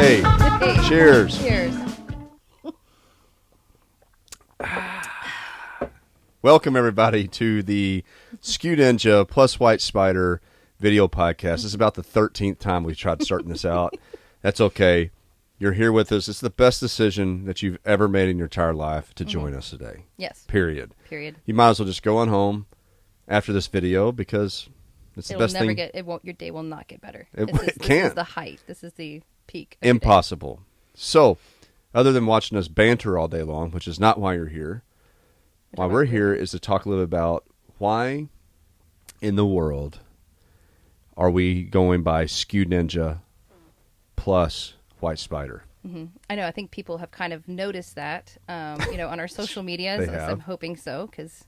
Hey, cheers. Cheers. Welcome, everybody, to the SKU Ninja plus WhyteSpyder video podcast. This is about the 13th time we've tried starting this out. That's okay. You're here with us. It's the best decision that you've ever made in your entire life to join us today. Yes. Period. Period. You might as well just go on home after this video because it's the best thing. Your day will not get better. It This can't. is the height. This is the peak. of your day. Impossible. So, other than watching us banter all day long, which is not why you're here, why we're here is to talk a little bit about why in the world are we going by SKU Ninja plus WhyteSpyder. Mm-hmm. I know. I think people have kind of noticed that, on our social medias. They have. I'm hoping so because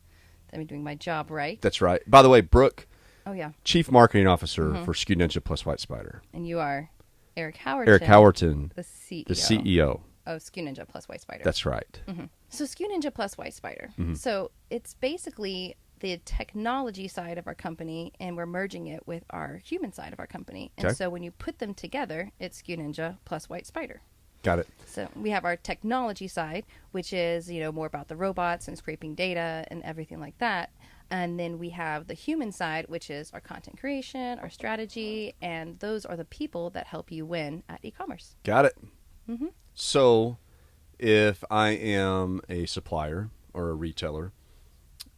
I'm doing my job right. That's right. By the way, Brooke, Oh, yeah. Chief Marketing Officer for SKU Ninja plus WhyteSpyder. And you are Eric Howerton. Eric Howerton, the CEO. the CEO. Of SKU Ninja plus WhyteSpyder. That's right. Mm-hmm. So SKU Ninja plus WhyteSpyder. Mm-hmm. So it's basically the technology side of our company, and we're merging it with our human side of our company. And Okay. so when you put them together, it's SKU Ninja plus WhyteSpyder. Got it. So we have our technology side, which is, more about the robots and scraping data and everything like that. And then we have the human side, which is our content creation, our strategy, and those are the people that help you win at e-commerce. Got it. Mm-hmm. So, if I am a supplier or a retailer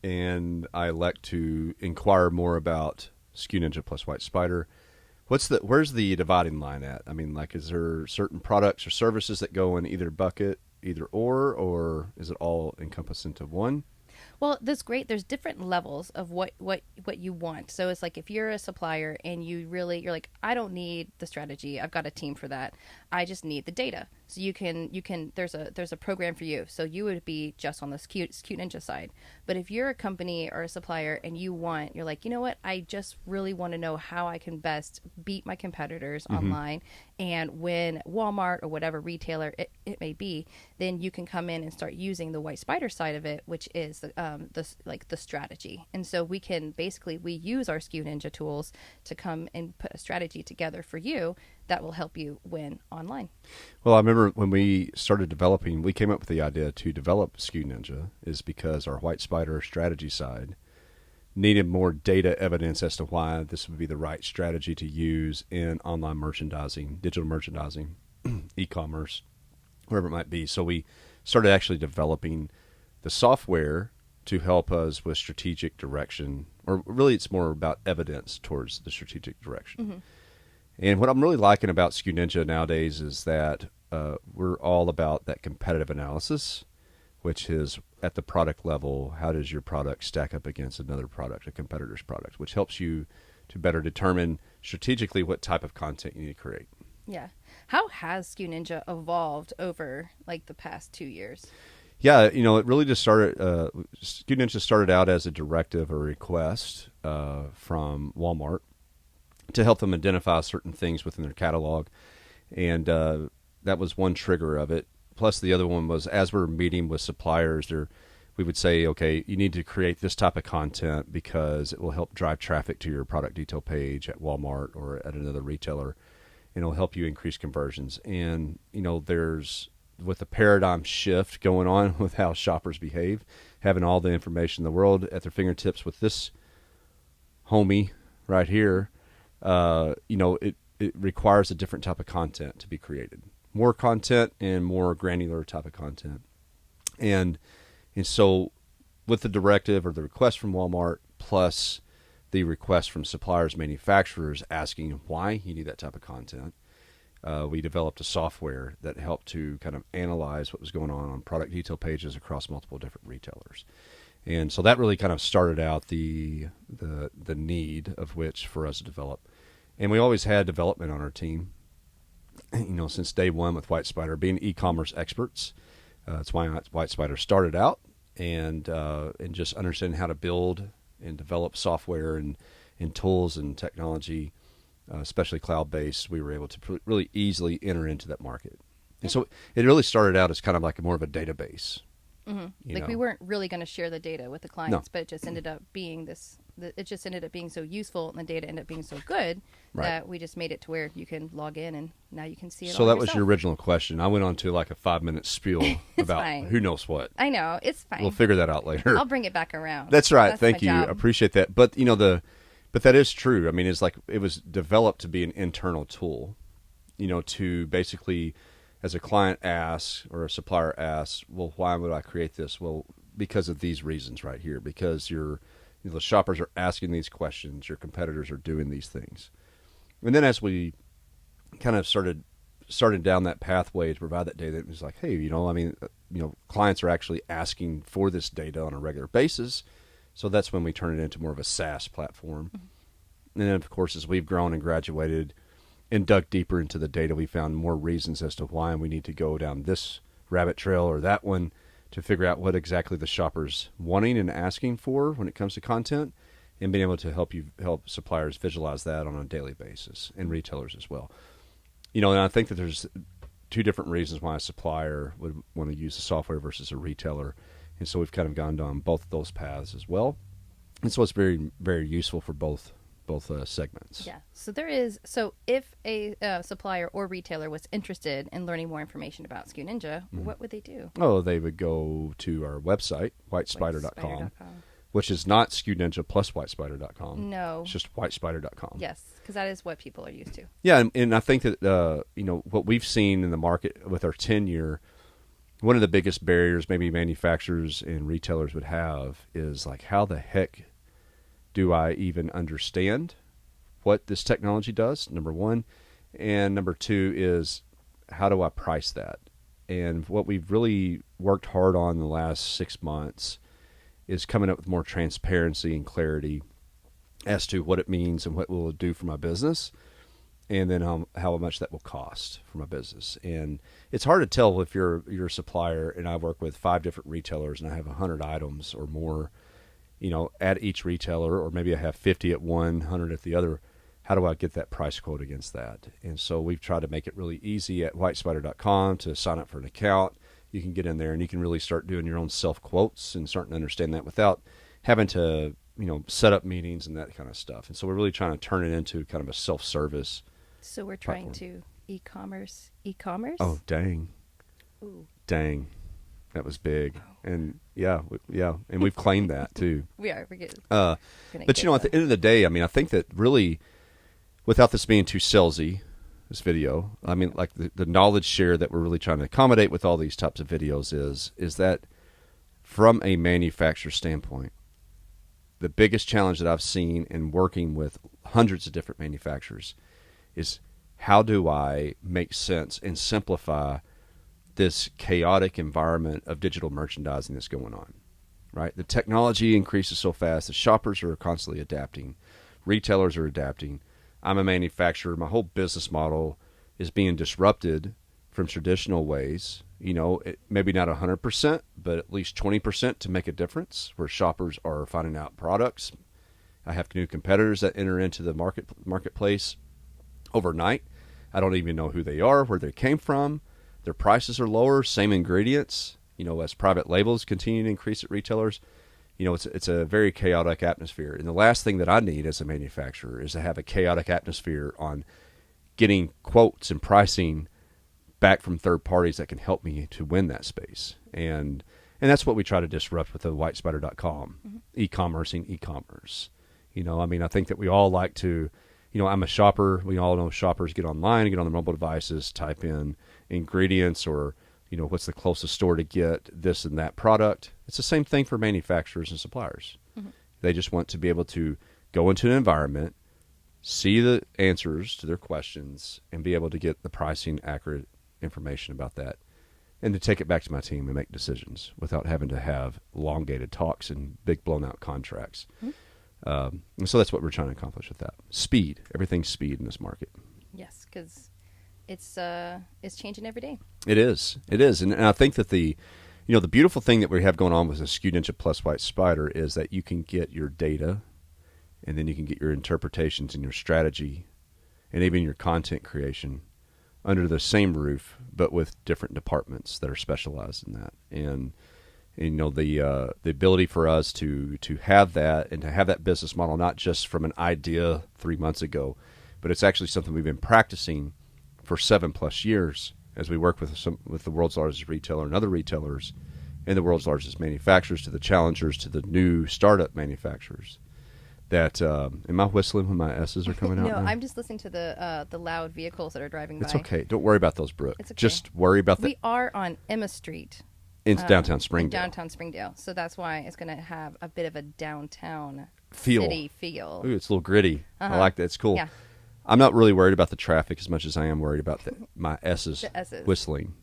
and I elect to inquire more about SKU Ninja plus WhyteSpyder, where's the dividing line at? I mean, is there certain products or services that go in either bucket, either or is it all encompassed into one? Well, that's great. There's different levels of what you want. So it's like if you're a supplier and you're like, I don't need the strategy. I've got a team for that. I just need the data. So you can there's a program for you. So you would be just on the SKU Ninja side. But if you're a company or a supplier and you're like, you know what? I just really want to know how I can best beat my competitors online and win Walmart or whatever retailer it may be, then you can come in and start using the WhyteSpyder side of it, which is the strategy. And so we use our SKU Ninja tools to come and put a strategy together for you that will help you win online. Well, I remember when we started developing, we came up with the idea to develop SKU Ninja is because our WhyteSpyder strategy side needed more data evidence as to why this would be the right strategy to use in online merchandising, digital merchandising, e-commerce, wherever it might be. So we started actually developing the software to help us with strategic direction, or really it's more about evidence towards the strategic direction. Mm-hmm. And what I'm really liking about SKU Ninja nowadays is that we're all about that competitive analysis, which is at the product level, how does your product stack up against another product, a competitor's product, which helps you to better determine strategically what type of content you need to create. Yeah. How has SKU Ninja evolved over the past 2 years? Yeah, it really just started, SKU Ninja started out as a directive or request from Walmart to help them identify certain things within their catalog. And that was one trigger of it. Plus the other one was as we're meeting with suppliers, we would say, okay, you need to create this type of content because it will help drive traffic to your product detail page at Walmart or at another retailer. And it'll help you increase conversions. And, there's, with the paradigm shift going on with how shoppers behave, having all the information in the world at their fingertips with this homie right here, it requires a different type of content to be created. More content and more granular type of content. And so with the directive or the request from Walmart plus the request from suppliers, manufacturers asking why you need that type of content, we developed a software that helped to kind of analyze what was going on product detail pages across multiple different retailers. And so that really kind of started out the need of which for us to develop. And we always had development on our team, since day one with WhyteSpyder, being e-commerce experts. That's why WhyteSpyder started out, and just understanding how to build and develop software and tools and technology, especially cloud-based, we were able to really easily enter into that market. And so it really started out as kind of like more of a database. Like we weren't really going to share the data with the clients, but it just ended up being it just ended up being so useful, and the data ended up being so good that we just made it to where you can log in and now you can see it. So all that yourself. was your original question. I went on to like a 5-minute spiel about fine. who knows what. I know, it's fine. We'll figure that out later. I'll bring it back around. That's right. Thank you. My job. Appreciate that. But but that is true. I mean, it's like it was developed to be an internal tool, to basically, as a client asks or a supplier asks, well, why would I create this? Well, because of these reasons right here. Because the shoppers are asking these questions, your competitors are doing these things. And then as we kind of started down that pathway to provide that data, it was like, hey, clients are actually asking for this data on a regular basis. So that's when we turn it into more of a SaaS platform. And then, of course, as we've grown and graduated and dug deeper into the data, we found more reasons as to why we need to go down this rabbit trail or that one to figure out what exactly the shopper's wanting and asking for when it comes to content, and being able to help suppliers visualize that on a daily basis, and retailers as well. And I think that there's two different reasons why a supplier would want to use the software versus a retailer. And so we've kind of gone down both of those paths as well. And so it's very, very useful for both segments. Yeah. So if a supplier or retailer was interested in learning more information about SKU Ninja, what would they do? Oh, they would go to our website, WhyteSpyder.com, which is not SKU Ninja plus WhyteSpyder.com. No. It's just WhyteSpyder.com. Yes, because that is what people are used to. Yeah, and I think that, what we've seen in the market with our tenure, one of the biggest barriers maybe manufacturers and retailers would have is like, how the heck do I even understand what this technology does, number one? And number two is, how do I price that? And what we've really worked hard on the last 6 months is coming up with more transparency and clarity as to what it means and what will it do for my business, and then how much that will cost for my business. And it's hard to tell if you're a supplier, and I work with 5 different retailers and I have 100 items or more, at each retailer, or maybe I have 50 at one, 100 at the other. How do I get that price quote against that? And so we've tried to make it really easy at WhyteSpyder.com to sign up for an account. You can get in there and you can really start doing your own self-quotes and starting to understand that without having to, set up meetings and that kind of stuff. And so we're really trying to turn it into kind of a self-service. So we're trying to e-commerce? Oh, dang. Ooh. Dang. That was big. And and we've claimed that too. We are. We're good. But at the end of the day, I mean, I think that really, without this being too salesy, this video, I mean, like the knowledge share that we're really trying to accommodate with all these types of videos is that from a manufacturer standpoint, the biggest challenge that I've seen in working with hundreds of different manufacturers is, how do I make sense and simplify this chaotic environment of digital merchandising that's going on, right? The technology increases so fast. The shoppers are constantly adapting. Retailers are adapting. I'm a manufacturer. My whole business model is being disrupted from traditional ways, maybe not 100%, but at least 20% to make a difference, where shoppers are finding out products. I have new competitors that enter into the marketplace overnight. I don't even know who they are, where they came from. Their prices are lower, same ingredients. As private labels continue to increase at retailers, it's a very chaotic atmosphere. And the last thing that I need as a manufacturer is to have a chaotic atmosphere on getting quotes and pricing back from third parties that can help me to win that space. And that's what we try to disrupt with the WhyteSpyder.com, e-commercing e-commerce. I think that we all like to, I'm a shopper. We all know shoppers get online, get on their mobile devices, type in ingredients or, what's the closest store to get this and that product. It's the same thing for manufacturers and suppliers. They just want to be able to go into an environment, see the answers to their questions, and be able to get the pricing accurate information about that, and to take it back to my team and make decisions without having to have elongated talks and big blown out contracts. And so that's what we're trying to accomplish with that. Speed. Everything's speed in this market. Yes, because it's changing every day. It is. And I think that the beautiful thing that we have going on with the SKU Ninja plus WhyteSpyder is that you can get your data, and then you can get your interpretations and your strategy and even your content creation under the same roof, but with different departments that are specialized in that. And And, the ability for us to have that and to have that business model, not just from an idea 3 months ago, but it's actually something we've been practicing for 7+ years as we work with the world's largest retailer and other retailers and the world's largest manufacturers, to the challengers, to the new startup manufacturers. That am I whistling when my S's are coming out? No, now? I'm just listening to the loud vehicles that are driving by. It's okay. Don't worry about those, Brooke. It's okay. Just worry about We are on Emma Street. in downtown Springdale. Downtown Springdale. So that's why it's going to have a bit of a downtown Feel. city feel. Ooh, it's a little gritty. I like that. It's cool. Yeah. I'm not really worried about the traffic as much as I am worried about my S's, The S's. whistling.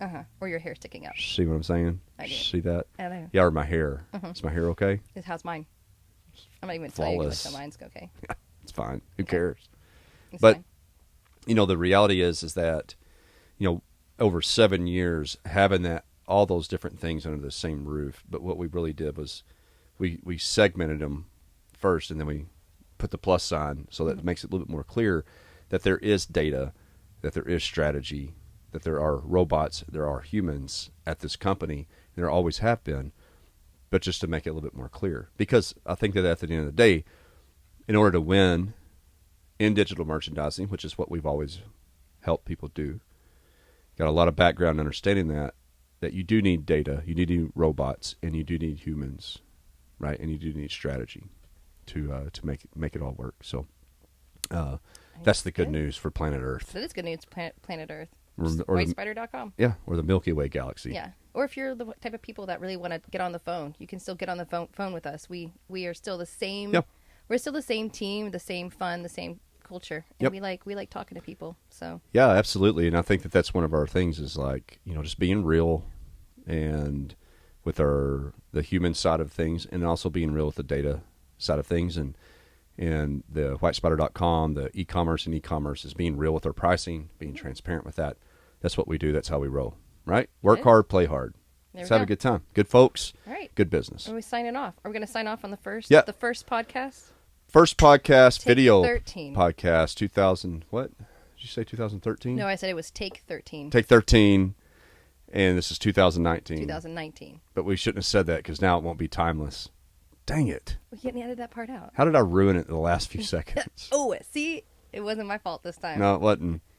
Or your hair sticking up. See what I'm saying? I do. See that? I know. Yeah, or my hair. Is my hair okay? How's mine? I'm not even telling you Flawless. so mine's okay. It's fine. Who cares? It's But fine. the reality is that over 7 years having all those different things under the same roof. But what we really did was we segmented them first, and then we put the plus sign so that it makes it a little bit more clear that there is data, that there is strategy, that there are robots, there are humans at this company, and there always have been, but just to make it a little bit more clear. Because I think that at the end of the day, in order to win in digital merchandising, which is what we've always helped people do, got a lot of background understanding that you do need data, you need robots, and you do need humans, right? And you do need strategy to make it all work. So that's the good news for planet Earth. That is good news, planet Earth. Or WhyteSpyder.com. Yeah, or the Milky Way galaxy. Yeah. Or if you're the type of people that really want to get on the phone, you can still get on the phone with us. We are still the same. Yep. We're still the same team, the same fun, the same culture, and we like talking to people. So yeah, absolutely. And I think that that's one of our things is just being real, and with the human side of things, and also being real with the data side of things, and the WhyteSpyder.com, the e-commerce is being real with our pricing, being transparent with that. That's what we do. That's how we roll, right? Work hard, play hard. Let's have a good time. Good folks. All right. Good business. Are we signing off? Are we going to sign off on the first? Yeah. The first podcast. First podcast, Take video 13. podcast, 2000. What did you say? 2013. No, I said it was Take 13. Take 13, and this is 2019. 2019. But we shouldn't have said that because now it won't be timeless. Dang it! We can't edit that part out. How did I ruin it in the last few seconds? Oh, see, it wasn't my fault this time. No, it wasn't.